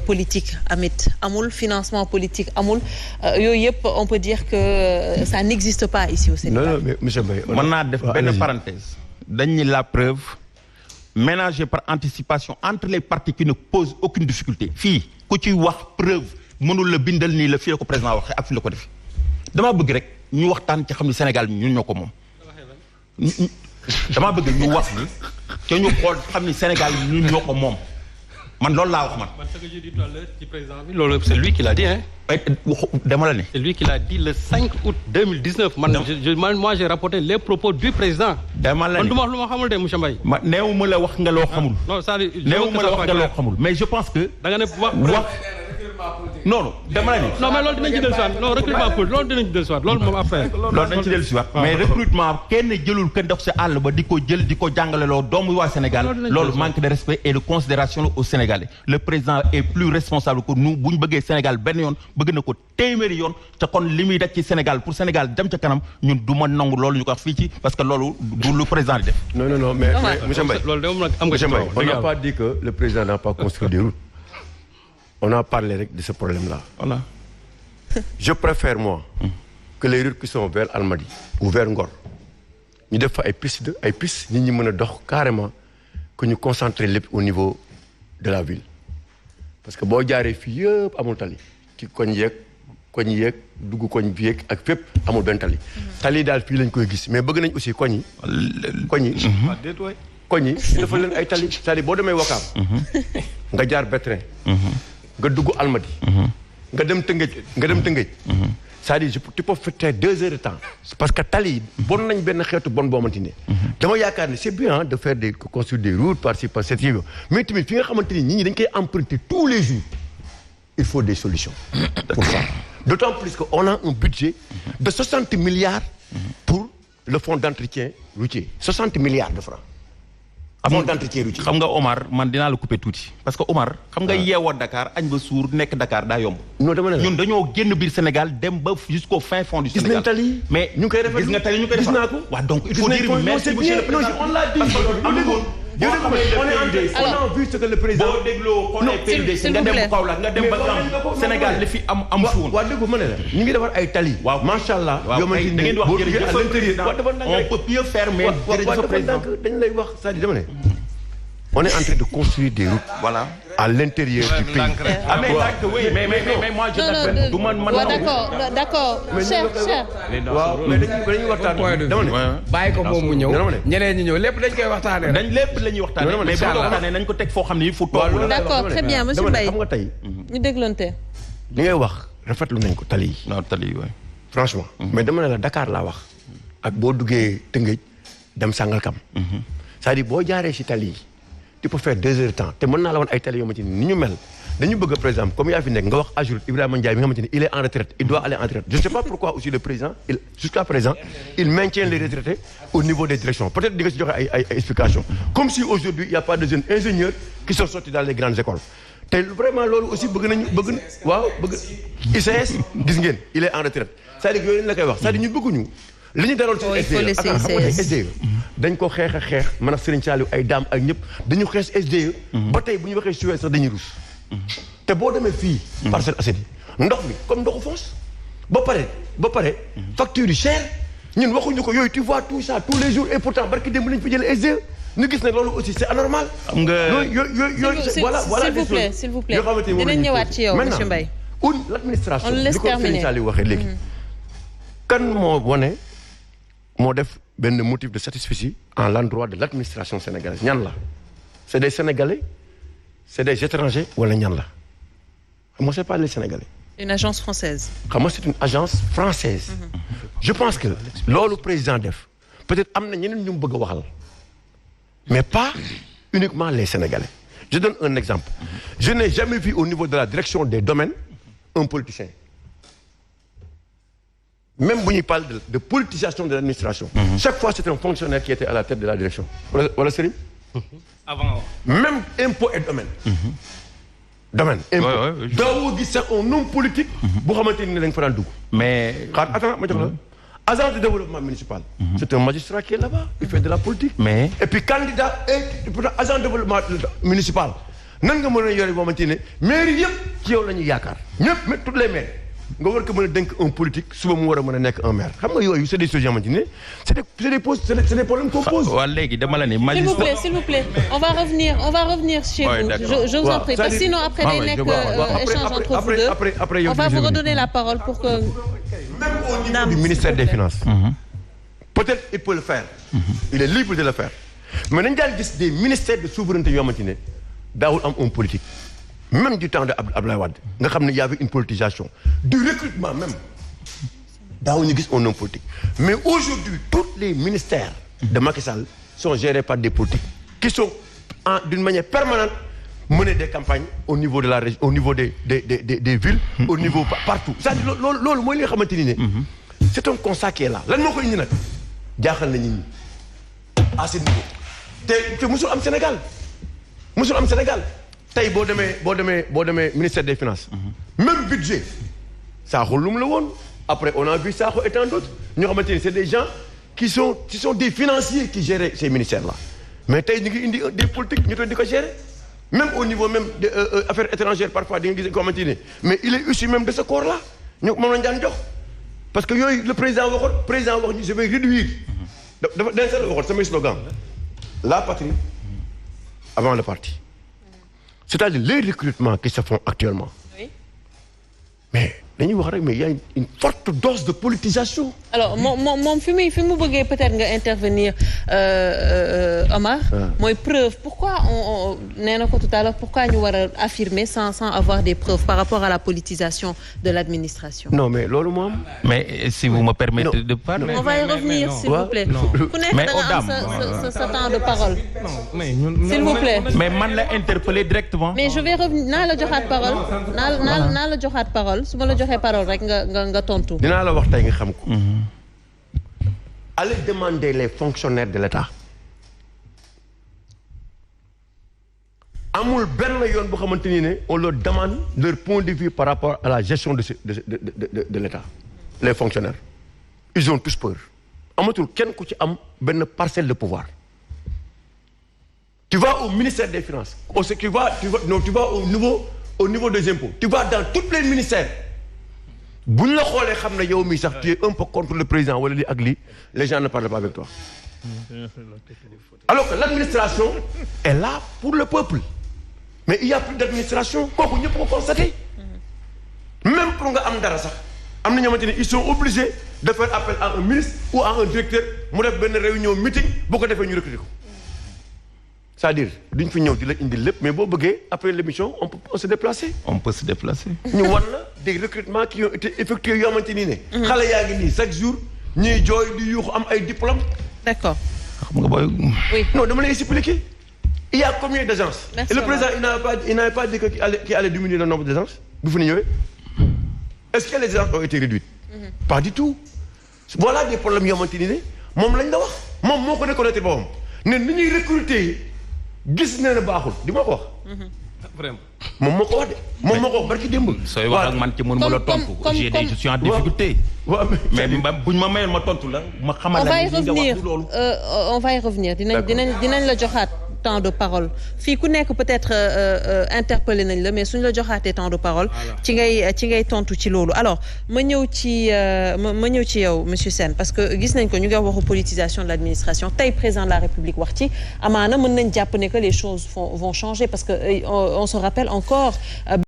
politique amit amul financement politique amul yooyu yëpp on peut dire que ça n'existe pas ici au Sénégal. non mais monsieur Mbaye. mën naa def benn parenthèse. dañ ni la preuve ménagée par anticipation entre les partis qui ne posent aucune difficulté. fii ku ci wax preuve mënul la bindal nii la fii la ko président waxee ak fii la ko def damaa bëgg rek ñu waxtaan ci xam ni Sénégal ñun ñoo ko moom. damaa bëgg ñu wax ni te ñu xool xam ni Sénégal ñun ñoo ko moom man loolu laa wax man. man ce que j'ai dit tout à l'heure ci président bi loolu c'est lui qui l'a dit hein. dama la ne. c'est lui qui l'a dit le 5 août 2019. moi j'ai rapporté les propos du président. dama la ne man du ma wax lu ma xamul de monsieur Mbaye. ma néew ma la wax nga loo xamul. non c'est-à-dire néew ma la wax nga loo xamul mais je pense que. da nga ne wax non dama la ne. non mais loolu dinañ ci dellusiwaat non recrutement pour loolu dinañ ci dellusiwaat loolu moom après. loolu dañ ci dellusiwaat mais recrutement kenn jëlul kenn dox si àll ba di ko jël di ko jàngale loo doomu waa Sénégal loolu manque de respect et de considération au Sénégalais le président est plus responsable que nous bu ñu bëggee Sénégal benn yoon bëgg na ko téeméeri yoon te kon li muy def ci Sénégal pour Sénégal dem ca kanam ñun du ma nangu loolu ñu ko wax fii ci parce que loolu du lu président di def. non mais monsieur Mbaye. loolu de moom nag am nga ci monsieur Mbaye on n'a pas dit que le président n'a pas construit des routes. On a parlé rek de ce problème-là. Voilà. Je préfère moi que les routes qui sont vers Almadies ou vers Ngor ñu def fa ay pistes nit ñi mën a dox carrément que ñu concentrer lépp au niveau de la ville parce que boo jaaree fii yëpp amul tali ci koñ yeeg dugg koñ bi yeeg ak fépp amul benn tali. tali daal fii lañ koy gis mais bëgg nañ aussi koñ yi. dafa leen ay tali c'est-à-dire boo demee Wakaam. nga jaar Betrin. nga dugg Almadi. nga dem Tëngéej. c'est-à-dire tu peux faire 2 heures de temps. parce que tali yi bon nañ benn xeetu bon boo xamante ni. dama yaakaar ne c'est bien de faire construire des routes par-ci par-ci mais tamit fi nga xamante ni nit ñi dañ koy emprunter tous les jours il faut des solutions. pour ça d'autant plus que on a un budget de 60 milliards pour le fonds d'entretien routier 60 milliards de francs. fonds d'entretien routier. xam nga Omar man dinaa la couper tuuti parce que Omar. xam nga yeewoo Dakar añ ba suur nekk Dakar daa yomb. non dama ne la ñun dañoo génn biir Sénégal dem ba jusqu'au fin fond du Sénégal. gis nañ tali mais ñu koy defar gis nga tali ñu koy defar gis naa ko. waaw donc il faut dire merci monsieur le président on l'a dit. on a vu ce que le président. boo dégloo on est PUDC nga dem Kaolack nga dem ba Sénégal li fi am fu woon. waaw dégg ma ne la ñu ngi defar ay tali. waaw macha allah. waaw da ngeen di wax jërëjëf on peut mieux faire mais jërëjëf président dañ lay wax c'est-à-dire dama ne. on est en train de construire des routes. voilà à l'intérieur du pays. ah mais moi je l'appelle du man d'accord cher. waaw mais dañuy waxtaan. dama ne bàyyi ko moom mu ñëw. ñeneen ñi ñëw lépp dañ koy waxtaanee. dañ lépp la ñuy waxtaanee mais bu ñu waxtaanee nañ ko teg foo xam ne fu toog. d'accord très bien monsieur Mbaye xam nga tey. ñu dégloonte. li ngay wax rafetlu nañ ko tali yi. non tali yi waay. franchement. mais dama ne la Dakar laa wax. ak boo duggee Tëngéej dem Sangalkam. c'est-à-dire boo jaaree ci tali yi. tu peux faire 2 heures de temps te mën naa la woon ay tali yoo xamante ni ñu mel dañu bëgg par exemple comme yaa fi nekk nga wax Ageroute Ibrahima Ndiaye mi nga xamante ni il est en retraite il doit aller en retraite je ne sais pas pourquoi aussi le président jusqu'à présent il maintient les retraités au niveau des directions peut-être di nga si joxe ay explications comme si aujourd'hui il y a pas de jeunes ingénieurs qui sont sortis dans les grandes écoles te vraiment loolu aussi bëgg ICS gis ngeen il est en retraite c'est-à-dire yooyu la koy wax c'est-à-dire ñu bëgguñu li ñu daroon ci SDE dañ ko xeex a xeex man ak Serigne Saliou ay daam ak ñëpp dañu xeex SDE ba tey bu ñu waxee Suez sax dañuy rus te boo demee fii Parcelles Assainies ndox bi comme ndoxu foos ba pare facture yi cher ñun waxuñu ko yooyu tu vois tout ça tous les jours et pourtant barki démb lañu fi jëlee SDE ñu gis ne loolu aussi c'est anormal yooyu s'il vous plaît dinañ ñëwaat ci yow monsieur Mbaye l'administration li ko Serigne Saliou waxee léegi kan moo def benn motif de satisfaction en l'endroit de l'administration sénégalaise ñan la c'est des Sénégalais c'est des étrangers wala ñan la xam nga c'est pas les Sénégalais. une agence française. xam nga c'est une agence française. je pense que loolu président def peut-être am na ñeneen ñu mu bëgg a waxal mais pas uniquement les Sénégalais je donne un exemple. je n'ai jamais vu au niveau de la direction des domaines un politicien. Même bu ñuy parle de politisation de l'administration. Chaque fois c'est un fonctionnaire qui était à la tête de la direction. wala Serigne. avant. même impôt et domaine. domaine impôt. daawoo gis sax un homme politique. bu xamante ni dañ fa daan dugg. mais attends ma jox la. agent de développement municipal. c'est un magistrat qui est là-bas il fait de la politique. mais et puis candidat et agent de développement municipal. nan nga mën a yore boo xamante ne maire yëpp ci yow la ñuy yaakaar ñëpp mais toutes les maires nga war ko mën a dénk un politique suba mu war a mën a nekk un maire xam nga yooyu c'est des choses yoo xamante ne c'est des problèmes qu'on pose. waaw léegi dama la ne magistrat s'il vous plaît on va revenir chez vous. Je vous en prie parce que sinon après day nekk échange entre vous deux. On va vous redonner la parole pour que. Même au niveau du ministère des Finances. Peut-être il peut le faire. Il est libre de le faire. Mais nañu daan gis des ministères de souveraineté yoo xamante ne daawul am un politique. Même du temps de Abdoulaye Wade nga xam ne y avait une politisation du recrutement même daawuñu gis un homme politique. Mais aujourd'hui tous les ministères de Macky Sall sont gérés par des politiques qui sont d'une manière permanente mener des campagnes au niveau de la région, au niveau des villes, au niveau partout. C'est-à-dire loolu mooy li nga xamante ni ne. C'est un constat qui est là lan moo ko indi nag jaaxal na nit ñi à ce niveau te musul am Sénégal tey boo demee ministère des Finances. Même budget Sakho lu mu la woon après on a vu Sakho et tant d'autres ñoo xamante ni c'est des gens qui sont des financiers qui gèrent ces ministères là mais tey ñu ngi indi des politiques ñu doon di ko gérer même au niveau même des affaires étrangères parfois di nga gis ko xamante ni mais il est issu même de ce corps là ñu moom lañu daan jox. Parce que yooyu le président wax je vais réduire dafa den seen waxoon samay slogan la patrie avant le parti c'est-à-dire les recrutements qui se font actuellement. Oui. Mais dañuy wax rek mais il y a une forte dose de politisation. Alors moom fi mu bëggee peut-être nga intervenir Omar. mooy preuve pourquoi on nee na ko tout à l'heure pourquoi ñu war a affirmer sans avoir des preuves par rapport à la politisation de l'administration. Non mais loolu moom. Mais si vous me permettez de parler. On va y revenir s'il vous plaît. ku nekk da nga am sa temps de parole. S'il vous plaît. Mais man la interpeller directement. Mais je vais revenir naa la joxaat parole naa la joxaat parole su ma la joxee parole rek nga tontu. Dinaa la wax tey nga xam ko. Allez demander les fonctionnaires de l'État. Amul benn yoon boo xamante ni ne on leur demande leur point de vue par rapport à la gestion de l'État. Les fonctionnaires. Ils ont tous peur. Amatul kenn ku ci am benn parcelle de pouvoir. Tu vas au ministère des Finances. Tu vas au niveau des impôts. Tu vas dans tous les ministères. bu ñu la xoolee xam ne yow mii sax tu es un peu contre le président wala lii ak lii les gens ne parlent pas avec toi. Alors que l'administration est là pour le peuple. Mais il y a plus d'administration kooku ñëpp ko constaté. Même pour nga am dara sax am na ñoo xamante ne ils sont obligés de faire appel à un ministre ou à un directeur mu def benn réunion meeting bu ko defee ñu recruter ko. C'est-à-dire duñ fi ñëw di la indi lépp mais boo bëggee après l'émission on peut se déplacer. On peut se déplacer. ñu wan la des recrutements qui ont été effectués yoo xamante ni ne. xale yaa ngi nii chaque jour ñuy jooy di yuuxu am ay diplômes. D'accord. xam nga booy. Oui. Non dama lay expliquer. Il y a combien d'agences? Merci. Et le président il n'avait pas dit qu'il allait diminuer le nombre d'agences bu fi ñëwee. Est-ce que les agences ont été réduites? Pas du tout. Voilà des problèmes yoo xamante ni ne moom lañ la wax moom moo ko reconnaître boppam ne ni ñuy recruter. Gis na ne baaxul di ma ko wax. Vraiment. moom moo ko wax de. moom moo ko wax barki démb. sooy wax ak man ci mënu ma la tontu. je suis en difficulté. mais buñ ma mayoon ma tontu la ma xamal la ni nga wax du loolu. On va y revenir dinañ la joxaat temps de parole fii ku nekk peut-être interpellé nañ la mais suñ la joxaatee temps de parole. ci ngay tontu ci loolu alors ma ñëw ci yow monsieur Sène parce que gis nañ ko ñu ngi waxu politisation de l'administration tey président de la République wax ci amaana mën nañ jàpp ne que les choses vont changer parce que on se rappelle encore.